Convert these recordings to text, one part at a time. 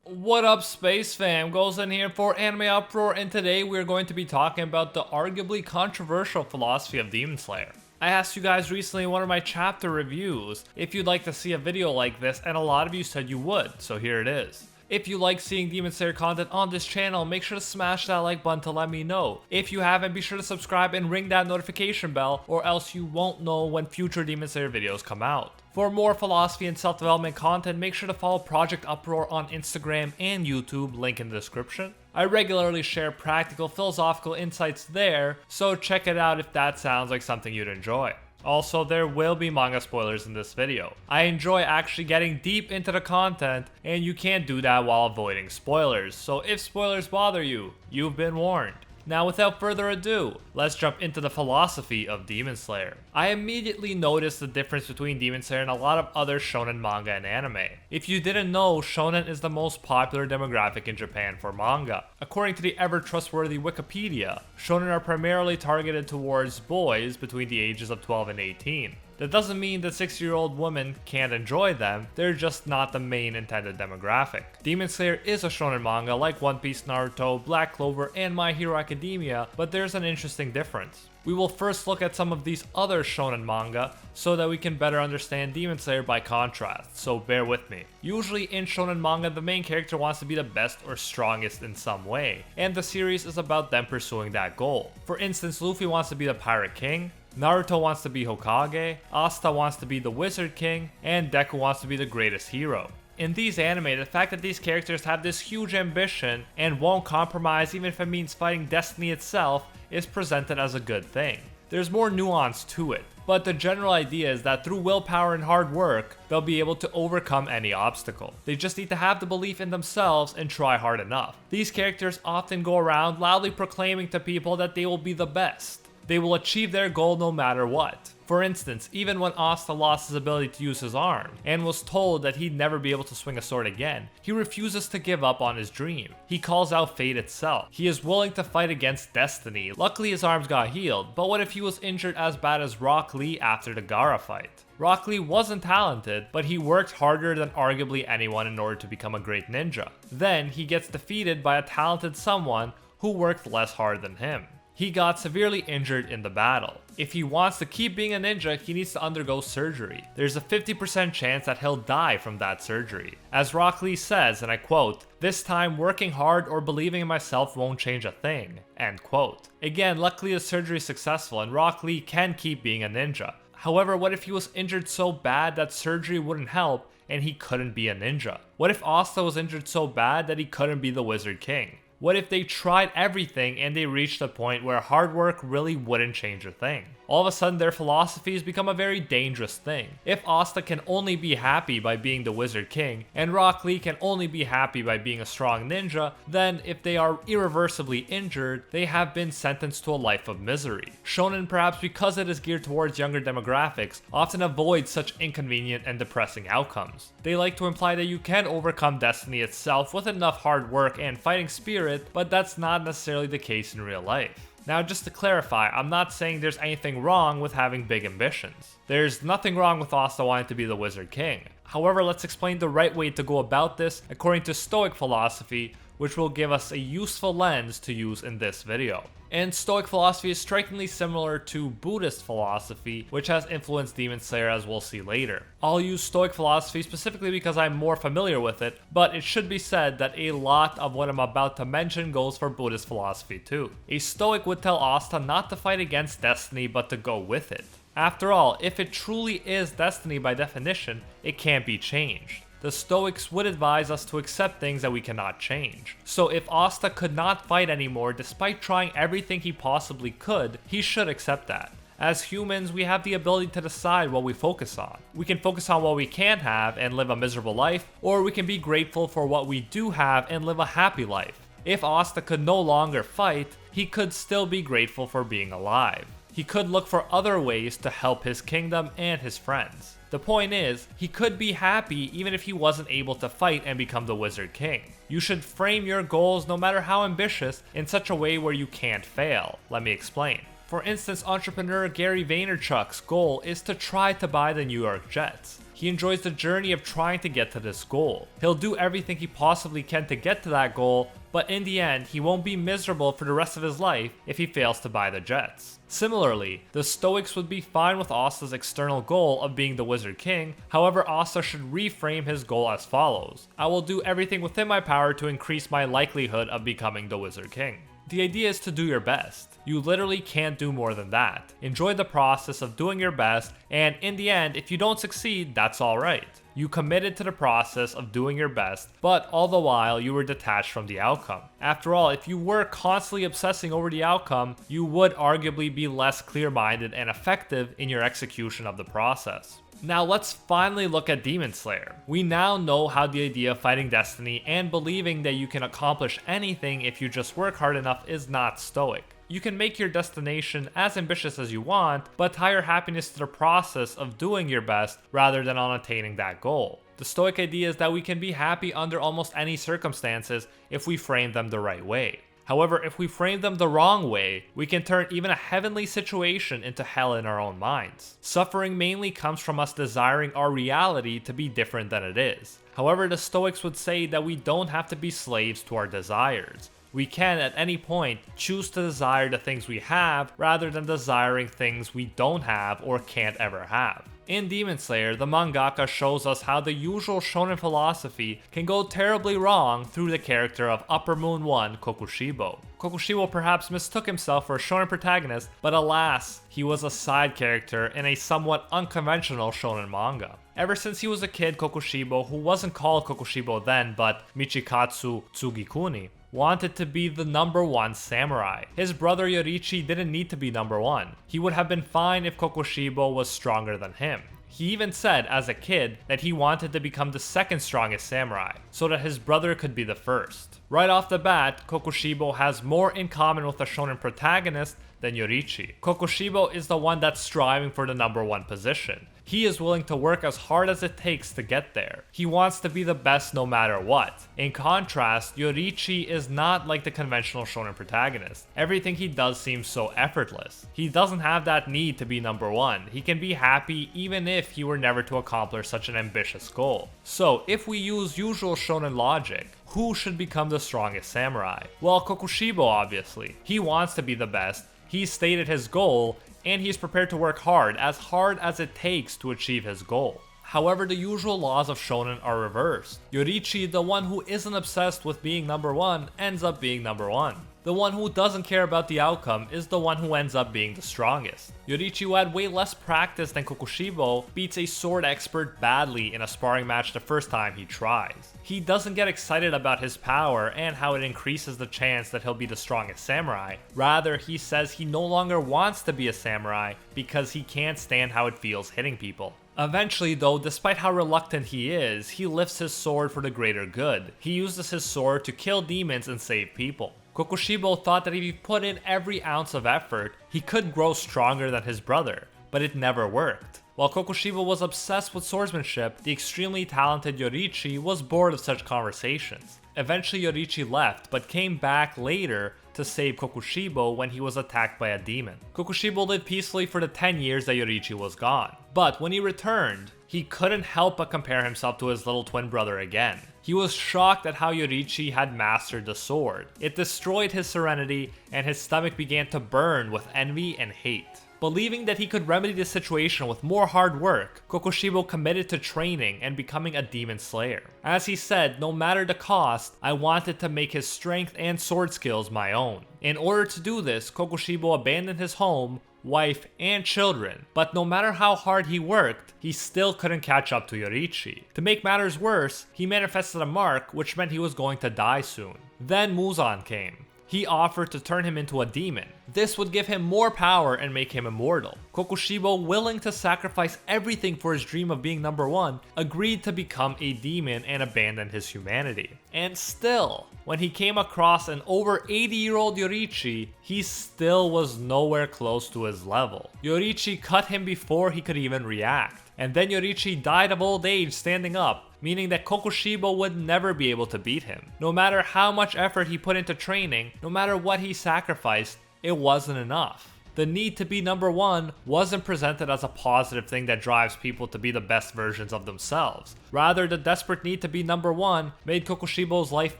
What up, Space Fam? Goes in here for AnimeUproar, and today we're going to be talking about the arguably controversial philosophy of Demon Slayer. I asked you guys recently in one of my chapter reviews if you'd like to see a video like this, and a lot of you said you would, so here it is. If you like seeing Demon Slayer content on this channel, make sure to smash that like button to let me know. If you haven't, be sure to subscribe and ring that notification bell, or else you won't know when future Demon Slayer videos come out. For more philosophy and self-development content, make sure to follow Project Uproar on Instagram and YouTube, link in the description. I regularly share practical philosophical insights there, so check it out if that sounds like something you'd enjoy. Also, there will be manga spoilers in this video. I enjoy actually getting deep into the content, and you can't do that while avoiding spoilers, so if spoilers bother you, you've been warned. Now, without further ado, let's jump into the philosophy of Demon Slayer. I immediately noticed the difference between Demon Slayer and a lot of other shonen manga and anime. If you didn't know, shonen is the most popular demographic in Japan for manga. According to the ever-trustworthy Wikipedia, shonen are primarily targeted towards boys between the ages of 12 and 18. That doesn't mean that 60-year-old women can't enjoy them, they're just not the main intended demographic. Demon Slayer is a shonen manga like One Piece, Naruto, Black Clover, and My Hero Academia, but there's an interesting difference. We will first look at some of these other shonen manga so that we can better understand Demon Slayer by contrast, so bear with me. Usually in shonen manga, the main character wants to be the best or strongest in some way, and the series is about them pursuing that goal. For instance, Luffy wants to be the Pirate King, Naruto wants to be Hokage, Asta wants to be the Wizard King, and Deku wants to be the greatest hero. In these anime, the fact that these characters have this huge ambition and won't compromise even if it means fighting destiny itself is presented as a good thing. There's more nuance to it, but the general idea is that through willpower and hard work, they'll be able to overcome any obstacle. They just need to have the belief in themselves and try hard enough. These characters often go around loudly proclaiming to people that they will be the best. They will achieve their goal no matter what. For instance, even when Asta lost his ability to use his arm, and was told that he'd never be able to swing a sword again, he refuses to give up on his dream. He calls out fate itself. He is willing to fight against destiny. Luckily his arms got healed, but what if he was injured as bad as Rock Lee after the Gaara fight? Rock Lee wasn't talented, but he worked harder than arguably anyone in order to become a great ninja. Then he gets defeated by a talented someone who worked less hard than him. He got severely injured in the battle. If he wants to keep being a ninja, he needs to undergo surgery. There's a 50% chance that he'll die from that surgery. As Rock Lee says, and I quote, "This time working hard or believing in myself won't change a thing," end quote. Again, luckily the surgery is successful and Rock Lee can keep being a ninja. However, what if he was injured so bad that surgery wouldn't help and he couldn't be a ninja? What if Asta was injured so bad that he couldn't be the Wizard King? What if they tried everything and they reached a point where hard work really wouldn't change a thing? All of a sudden their philosophies become a very dangerous thing. If Asta can only be happy by being the Wizard King, and Rock Lee can only be happy by being a strong ninja, then if they are irreversibly injured, they have been sentenced to a life of misery. Shonen, perhaps because it is geared towards younger demographics, often avoids such inconvenient and depressing outcomes. They like to imply that you can overcome destiny itself with enough hard work and fighting spirit, but that's not necessarily the case in real life. Now, just to clarify, I'm not saying there's anything wrong with having big ambitions. There's nothing wrong with Asta wanting to be the Wizard King. However, let's explain the right way to go about this according to Stoic philosophy, which will give us a useful lens to use in this video. And Stoic philosophy is strikingly similar to Buddhist philosophy, which has influenced Demon Slayer, as we'll see later. I'll use Stoic philosophy specifically because I'm more familiar with it, but it should be said that a lot of what I'm about to mention goes for Buddhist philosophy too. A Stoic would tell Asta not to fight against destiny but to go with it. After all, if it truly is destiny by definition, it can't be changed. The Stoics would advise us to accept things that we cannot change. So if Asta could not fight anymore despite trying everything he possibly could, he should accept that. As humans, we have the ability to decide what we focus on. We can focus on what we can't have and live a miserable life, or we can be grateful for what we do have and live a happy life. If Asta could no longer fight, he could still be grateful for being alive. He could look for other ways to help his kingdom and his friends. The point is, he could be happy even if he wasn't able to fight and become the Wizard King. You should frame your goals, no matter how ambitious, in such a way where you can't fail. Let me explain. For instance, entrepreneur Gary Vaynerchuk's goal is to try to buy the New York Jets. He enjoys the journey of trying to get to this goal. He'll do everything he possibly can to get to that goal, but in the end, he won't be miserable for the rest of his life if he fails to buy the jets. Similarly, the Stoics would be fine with Asta's external goal of being the Wizard King, however Asta should reframe his goal as follows: I will do everything within my power to increase my likelihood of becoming the Wizard King. The idea is to do your best. You literally can't do more than that. Enjoy the process of doing your best, and in the end, if you don't succeed, that's alright. You committed to the process of doing your best, but all the while you were detached from the outcome. After all, if you were constantly obsessing over the outcome, you would arguably be less clear-minded and effective in your execution of the process. Now let's finally look at Demon Slayer. We now know how the idea of fighting destiny and believing that you can accomplish anything if you just work hard enough is not stoic. You can make your destination as ambitious as you want, but tie your happiness to the process of doing your best rather than on attaining that goal. The stoic idea is that we can be happy under almost any circumstances if we frame them the right way. However, if we frame them the wrong way, we can turn even a heavenly situation into hell in our own minds. Suffering mainly comes from us desiring our reality to be different than it is. However, the Stoics would say that we don't have to be slaves to our desires. We can, at any point, choose to desire the things we have rather than desiring things we don't have or can't ever have. In Demon Slayer, the mangaka shows us how the usual shonen philosophy can go terribly wrong through the character of Upper Moon 1 Kokushibo. Kokushibo perhaps mistook himself for a shonen protagonist, but alas, he was a side character in a somewhat unconventional shonen manga. Ever since he was a kid, Kokushibo, who wasn't called Kokushibo then but Michikatsu Tsugikuni, wanted to be the number one samurai. His brother Yoriichi didn't need to be number one. He would have been fine if Kokushibo was stronger than him. He even said as a kid that he wanted to become the second strongest samurai, so that his brother could be the first. Right off the bat, Kokushibo has more in common with a shonen protagonist than Yoriichi. Kokushibo is the one that's striving for the number one position. He is willing to work as hard as it takes to get there. He wants to be the best no matter what. In contrast, Yoriichi is not like the conventional shonen protagonist. Everything he does seems so effortless. He doesn't have that need to be number one. He can be happy even if he were never to accomplish such an ambitious goal. So, if we use usual shonen logic, who should become the strongest samurai? Well, Kokushibo obviously. He wants to be the best. He's stated his goal, and he's prepared to work hard as it takes to achieve his goal. However, the usual laws of shonen are reversed. Yoriichi, the one who isn't obsessed with being number one, ends up being number one. The one who doesn't care about the outcome is the one who ends up being the strongest. Yoriichi, who had way less practice than Kokushibo, beats a sword expert badly in a sparring match the first time he tries. He doesn't get excited about his power and how it increases the chance that he'll be the strongest samurai. Rather, he says he no longer wants to be a samurai because he can't stand how it feels hitting people. Eventually though, despite how reluctant he is, he lifts his sword for the greater good. He uses his sword to kill demons and save people. Kokushibo thought that if he put in every ounce of effort, he could grow stronger than his brother, but it never worked. While Kokushibo was obsessed with swordsmanship, the extremely talented Yoriichi was bored of such conversations. Eventually Yoriichi left, but came back later to save Kokushibo when he was attacked by a demon. Kokushibo lived peacefully for the 10 years that Yoriichi was gone. But when he returned, he couldn't help but compare himself to his little twin brother again. He was shocked at how Yoriichi had mastered the sword. It destroyed his serenity, and his stomach began to burn with envy and hate. Believing that he could remedy the situation with more hard work, Kokushibo committed to training and becoming a demon slayer. As he said, no matter the cost, I wanted to make his strength and sword skills my own. In order to do this, Kokushibo abandoned his home, wife, and children, but no matter how hard he worked, he still couldn't catch up to Yoriichi. To make matters worse, he manifested a mark, which meant he was going to die soon. Then Muzan came. He offered to turn him into a demon. This would give him more power and make him immortal. Kokushibo, willing to sacrifice everything for his dream of being number one, agreed to become a demon and abandon his humanity. And still, when he came across an over 80-year-old Yoriichi, he still was nowhere close to his level. Yoriichi cut him before he could even react. And then Yoriichi died of old age standing up, meaning that Kokushibo would never be able to beat him. No matter how much effort he put into training, no matter what he sacrificed, it wasn't enough. the need to be number one wasn't presented as a positive thing that drives people to be the best versions of themselves. Rather, the desperate need to be number one made Kokushibo's life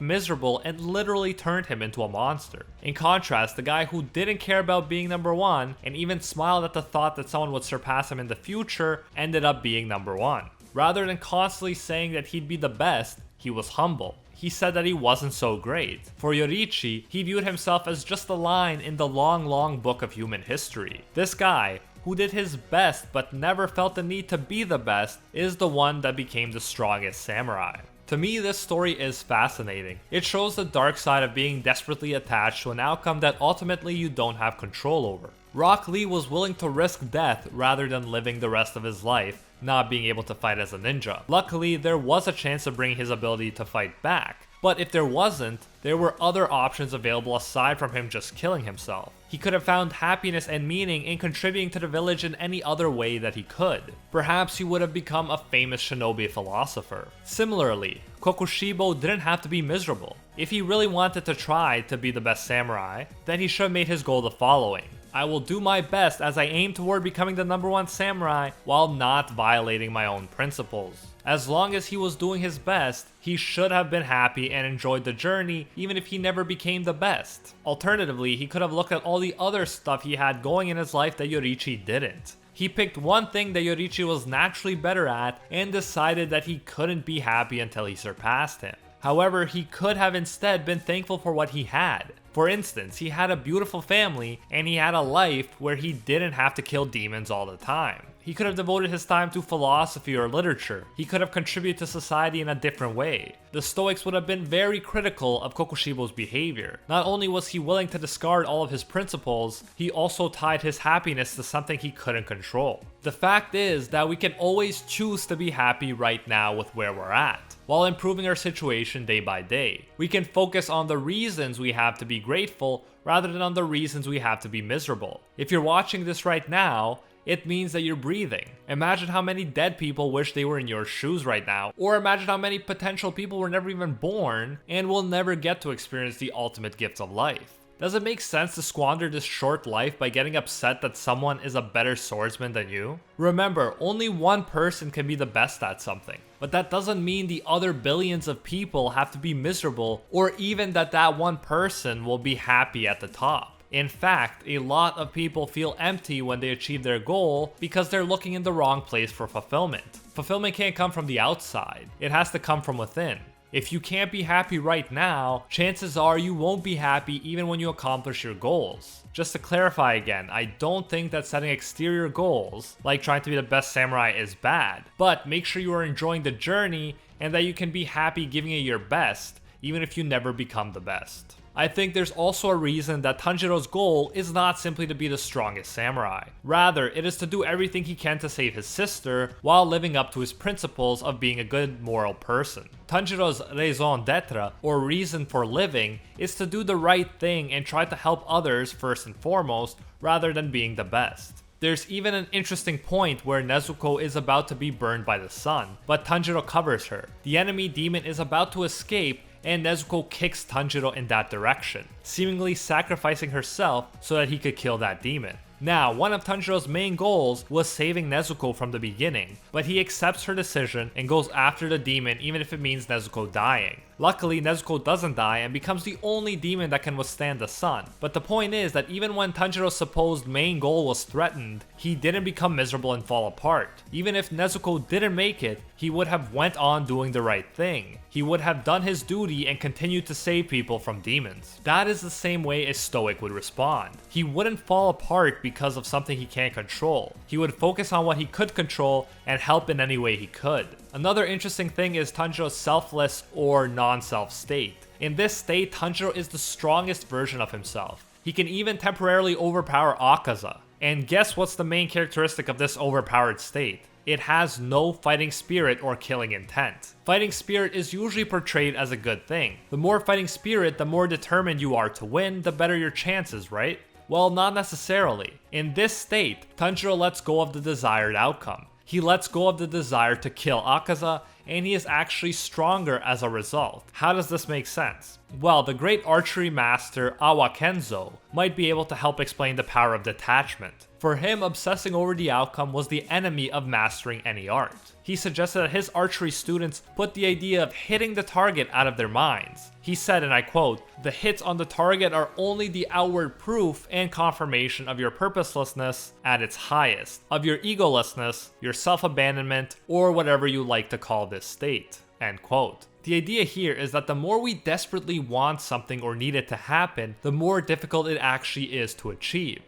miserable and literally turned him into a monster. In contrast, the guy who didn't care about being number one and even smiled at the thought that someone would surpass him in the future ended up being number one. Rather than constantly saying that he'd be the best, he was humble. He said that he wasn't so great. For Yoriichi, he viewed himself as just a line in the long book of human history. This guy, who did his best but never felt the need to be the best, is the one that became the strongest samurai. To me, this story is fascinating. It shows the dark side of being desperately attached to an outcome that ultimately you don't have control over. Rock Lee was willing to risk death rather than living the rest of his life not being able to fight as a ninja. Luckily, there was a chance of bringing his ability to fight back. But if there wasn't, there were other options available aside from him just killing himself. He could have found happiness and meaning in contributing to the village in any other way that he could. Perhaps he would have become a famous shinobi philosopher. Similarly, Kokushibo didn't have to be miserable. If he really wanted to try to be the best samurai, then he should have made his goal the following: I will do my best as I aim toward becoming the number one samurai while not violating my own principles. As long as he was doing his best, he should have been happy and enjoyed the journey even if he never became the best. Alternatively, he could have looked at all the other stuff he had going in his life that Yoriichi didn't. He picked one thing that Yoriichi was naturally better at and decided that he couldn't be happy until he surpassed him. However, he could have instead been thankful for what he had. For instance, he had a beautiful family and he had a life where he didn't have to kill demons all the time. He could have devoted his time to philosophy or literature. He could have contributed to society in a different way. The Stoics would have been very critical of Kokushibo's behavior. Not only was he willing to discard all of his principles, he also tied his happiness to something he couldn't control. The fact is that we can always choose to be happy right now with where we're at, while improving our situation day by day. We can focus on the reasons we have to be grateful rather than on the reasons we have to be miserable. If you're watching this right now, it means that you're breathing. Imagine how many dead people wish they were in your shoes right now, or imagine how many potential people were never even born and will never get to experience the ultimate gift of life. Does it make sense to squander this short life by getting upset that someone is a better swordsman than you? Remember, only one person can be the best at something, but that doesn't mean the other billions of people have to be miserable, or even that one person will be happy at the top. In fact, a lot of people feel empty when they achieve their goal because they're looking in the wrong place for fulfillment. Fulfillment can't come from the outside, it has to come from within. If you can't be happy right now, chances are you won't be happy even when you accomplish your goals. Just to clarify again, I don't think that setting exterior goals, like trying to be the best samurai, is bad, but make sure you are enjoying the journey and that you can be happy giving it your best, even if you never become the best. I think there's also a reason that Tanjiro's goal is not simply to be the strongest samurai. Rather, it is to do everything he can to save his sister while living up to his principles of being a good moral person. Tanjiro's raison d'etre, or reason for living, is to do the right thing and try to help others first and foremost, rather than being the best. There's even an interesting point where Nezuko is about to be burned by the sun, but Tanjiro covers her. The enemy demon is about to escape, and Nezuko kicks Tanjiro in that direction, seemingly sacrificing herself so that he could kill that demon. Now, one of Tanjiro's main goals was saving Nezuko from the beginning, but he accepts her decision and goes after the demon even if it means Nezuko dying. Luckily, Nezuko doesn't die and becomes the only demon that can withstand the sun. But the point is that even when Tanjiro's supposed main goal was threatened, he didn't become miserable and fall apart. Even if Nezuko didn't make it, he would have went on doing the right thing. He would have done his duty and continued to save people from demons. That is the same way a Stoic would respond. He wouldn't fall apart because of something he can't control. He would focus on what he could control and help in any way he could. Another interesting thing is Tanjiro's selfless or non-self state. In this state, Tanjiro is the strongest version of himself. He can even temporarily overpower Akaza. And guess what's the main characteristic of this overpowered state? It has no fighting spirit or killing intent. Fighting spirit is usually portrayed as a good thing. The more fighting spirit, the more determined you are to win, the better your chances, right? Well, not necessarily. In this state, Tanjiro lets go of the desired outcome. He lets go of the desire to kill Akaza and he is actually stronger as a result. How does this make sense? Well, the great archery master Awa Kenzo might be able to help explain the power of detachment. For him, obsessing over the outcome was the enemy of mastering any art. He suggested that his archery students put the idea of hitting the target out of their minds. He said, and I quote, "The hits on the target are only the outward proof and confirmation of your purposelessness at its highest, of your egolessness, your self-abandonment, or whatever you like to call this state." End quote. The idea here is that the more we desperately want something or need it to happen, the more difficult it actually is to achieve.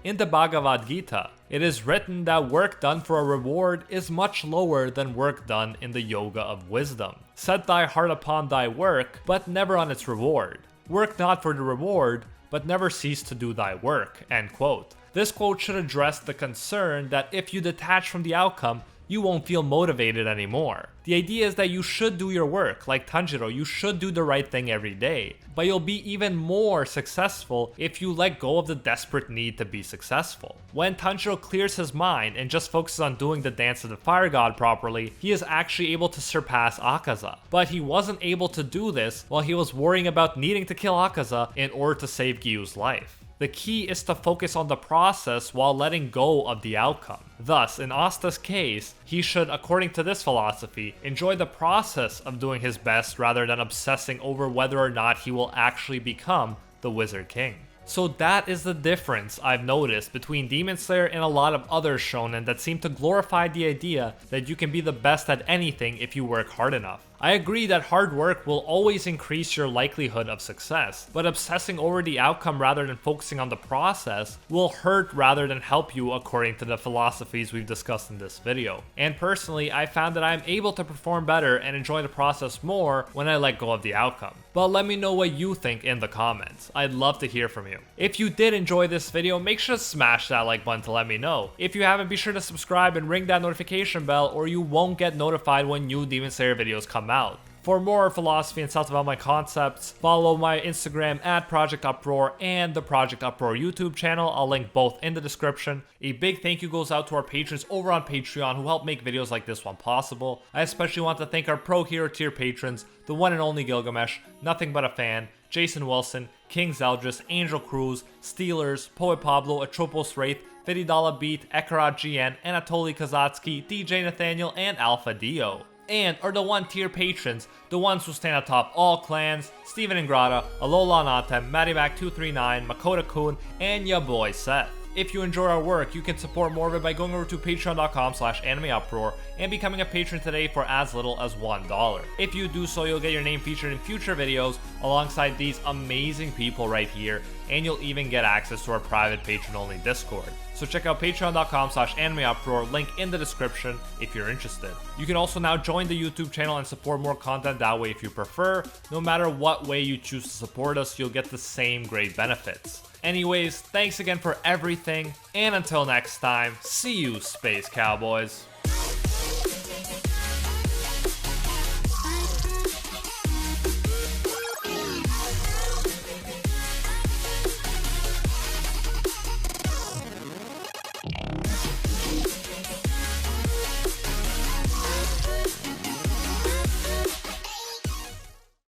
In the Bhagavad Gita, it is written that work done for a reward is much lower than work done in the yoga of wisdom. Set thy heart upon thy work, but never on its reward. Work not for the reward, but never cease to do thy work. End quote. This quote should address the concern that if you detach from the outcome, you won't feel motivated anymore. The idea is that you should do your work, like Tanjiro, you should do the right thing every day, but you'll be even more successful if you let go of the desperate need to be successful. When Tanjiro clears his mind and just focuses on doing the dance of the fire god properly, he is actually able to surpass Akaza. But he wasn't able to do this while he was worrying about needing to kill Akaza in order to save Gyu's life. The key is to focus on the process while letting go of the outcome. Thus, in Asta's case, he should, according to this philosophy, enjoy the process of doing his best rather than obsessing over whether or not he will actually become the Wizard King. So that is the difference I've noticed between Demon Slayer and a lot of other shonen that seem to glorify the idea that you can be the best at anything if you work hard enough. I agree that hard work will always increase your likelihood of success, but obsessing over the outcome rather than focusing on the process will hurt rather than help you according to the philosophies we've discussed in this video. And personally, I found that I'm able to perform better and enjoy the process more when I let go of the outcome. But let me know what you think in the comments. I'd love to hear from you. If you did enjoy this video, make sure to smash that like button to let me know. If you haven't, be sure to subscribe and ring that notification bell or you won't get notified when new Demon Slayer videos come out. For more philosophy and self-development concepts, follow my Instagram at Project Uproar and the Project Uproar YouTube channel. I'll link both in the description. A big thank you goes out to our patrons over on Patreon who help make videos like this one possible. I especially want to thank our Pro Hero tier patrons, the one and only Gilgamesh, Nothing But a Fan, Jason Wilson, King Zeldris, Angel Cruz, Steelers, Poet Pablo, Atropos Wraith, $50 Beat, Ekarat GN, Anatoly Kazatsky, DJ Nathaniel, and Alpha Dio. And are the 1-tier patrons, the ones who stand atop all clans, Steven Ingrata, Alola Anatem, MattyMac239, Makoto Kun, and ya boy Seth. If you enjoy our work, you can support more of it by going over to patreon.com/AnimeUproar and becoming a patron today for as little as $1. If you do so, you'll get your name featured in future videos alongside these amazing people right here, and you'll even get access to our private patron-only Discord. So check out patreon.com/AnimeUproar, link in the description if you're interested. You can also now join the YouTube channel and support more content that way if you prefer. No matter what way you choose to support us, you'll get the same great benefits. Anyways, thanks again for everything, and until next time, see you, Space Cowboys.